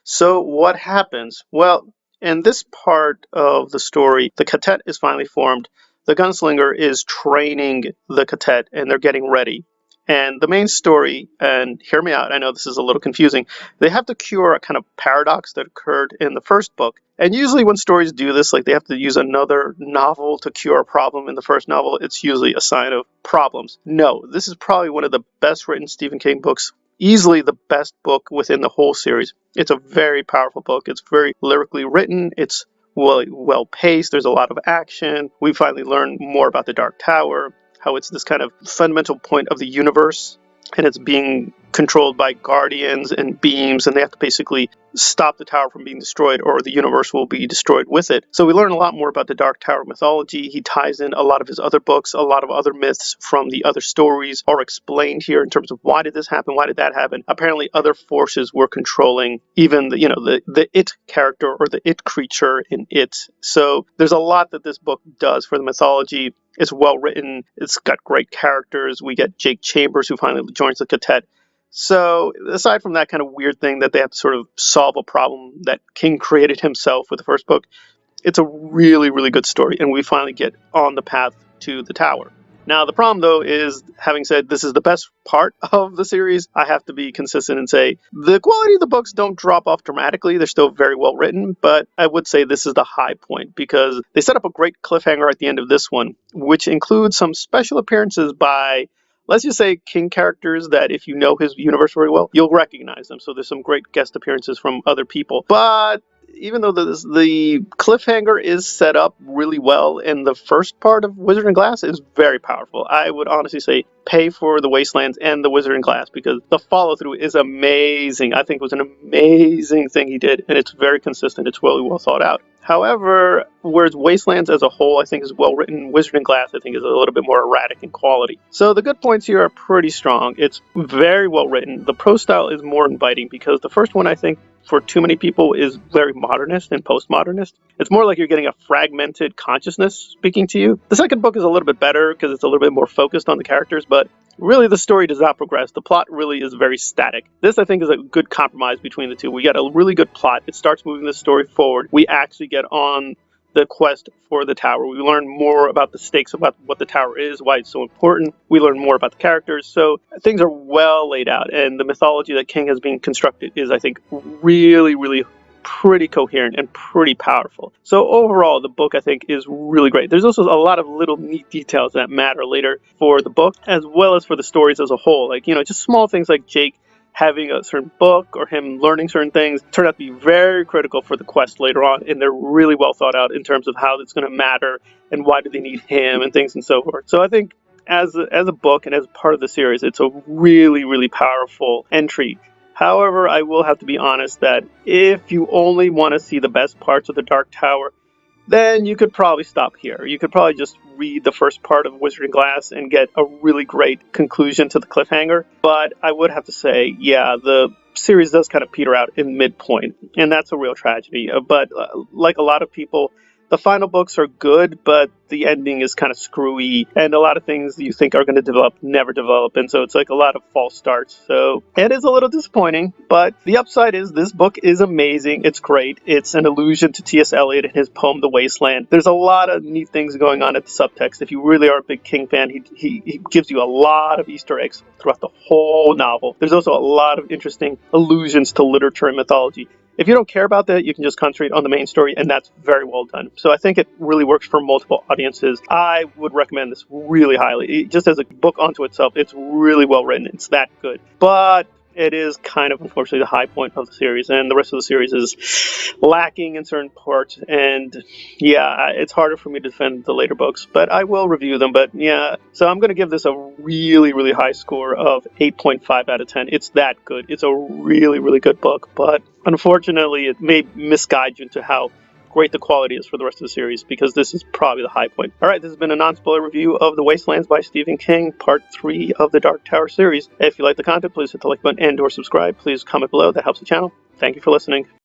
So what happens? Well, in this part of the story, the cadet is finally formed. The gunslinger is training the cadet and they're getting ready. And the main story, and hear me out, I know this is a little confusing, they have to cure a kind of paradox that occurred in the first book. And usually when stories do this, like they have to use another novel to cure a problem in the first novel, it's usually a sign of problems. No, this is probably one of the best written Stephen King books, easily the best book within the whole series. It's a very powerful book. It's very lyrically written. It's well paced. There's a lot of action. We finally learn more about the Dark Tower, how it's this kind of fundamental point of the universe, and it's being controlled by guardians and beams, and they have to basically stop the tower from being destroyed or the universe will be destroyed with it. So we learn a lot more about the Dark Tower mythology. He ties in a lot of his other books, a lot of other myths from the other stories are explained here in terms of why did this happen, why did that happen. Apparently other forces were controlling even the it character or the it creature in it. So there's a lot that this book does for the mythology. It's well written. It's got great characters. We get Jake Chambers, who finally joins the Cadet. So aside from that kind of weird thing that they have to sort of solve a problem that King created himself with the first book, it's a really, really good story. And we finally get on the path to the tower. Now, the problem, though, is having said this is the best part of the series, I have to be consistent and say the quality of the books don't drop off dramatically. They're still very well written, but I would say this is the high point because they set up a great cliffhanger at the end of this one, which includes some special appearances by, let's just say, King characters that if you know his universe very well, you'll recognize them. So there's some great guest appearances from other people. But even though the cliffhanger is set up really well in the first part of Wizard and Glass, is very powerful. I would honestly say pay for the Wastelands and the Wizard and Glass because the follow through is amazing. I think it was an amazing thing he did, and it's very consistent. It's really well thought out. However, whereas Wastelands as a whole I think is well written, Wizard and Glass I think is a little bit more erratic in quality. So the good points here are pretty strong. It's very well written. The prose style is more inviting because the first one I think for too many people is very modernist and postmodernist. It's more like you're getting a fragmented consciousness speaking to you. The second book is a little bit better because it's a little bit more focused on the characters, but really the story does not progress. The plot really is very static. This I think is a good compromise between the two. We got a really good plot. It starts moving the story forward. We actually get on the quest for the tower. We learn more about the stakes, about what the tower is, why it's so important. We learn more about the characters. So things are well laid out, and the mythology that King has been constructed is, I think, really, really pretty coherent and pretty powerful. So overall, the book, I think, is really great. There's also a lot of little neat details that matter later for the book, as well as for the stories as a whole. Like, just small things like Jake having a certain book or him learning certain things turn out to be very critical for the quest later on, and they're really well thought out in terms of how it's going to matter and why do they need him and things and so forth. So I think as a book and as part of the series, it's a really, really powerful entry. However, I will have to be honest that if you only want to see the best parts of the Dark Tower, then you could probably stop here. You could probably just read the first part of Wizard and Glass and get a really great conclusion to the cliffhanger. But I would have to say, yeah, the series does kind of peter out in midpoint, and that's a real tragedy. But like a lot of people, the final books are good, but the ending is kind of screwy, and a lot of things you think are going to develop never develop, and so it's like a lot of false starts. So it is a little disappointing, but the upside is this book is amazing. It's great. It's an allusion to T.S. Eliot and his poem The Wasteland. There's a lot of neat things going on at the subtext. If you really are a big King fan, he gives you a lot of Easter eggs throughout the whole novel. There's also a lot of interesting allusions to literature and mythology. If you don't care about that, you can just concentrate on the main story, and that's very well done. So I think it really works for multiple audiences. I would recommend this really highly. Just as a book unto itself, it's really well written. It's that good. But it is kind of, unfortunately, the high point of the series, and the rest of the series is lacking in certain parts. And yeah, it's harder for me to defend the later books, but I will review them. But yeah, so I'm going to give this a really, really high score of 8.5 out of 10. It's that good. It's a really, really good book, but unfortunately, it may misguide you into how great the quality is for the rest of the series, because this is probably the high point. All right, this has been a non-spoiler review of The Wastelands by Stephen King, part 3 of the Dark Tower series. If you like the content, please hit the like button and or subscribe. Please comment below. That helps the channel. Thank you for listening.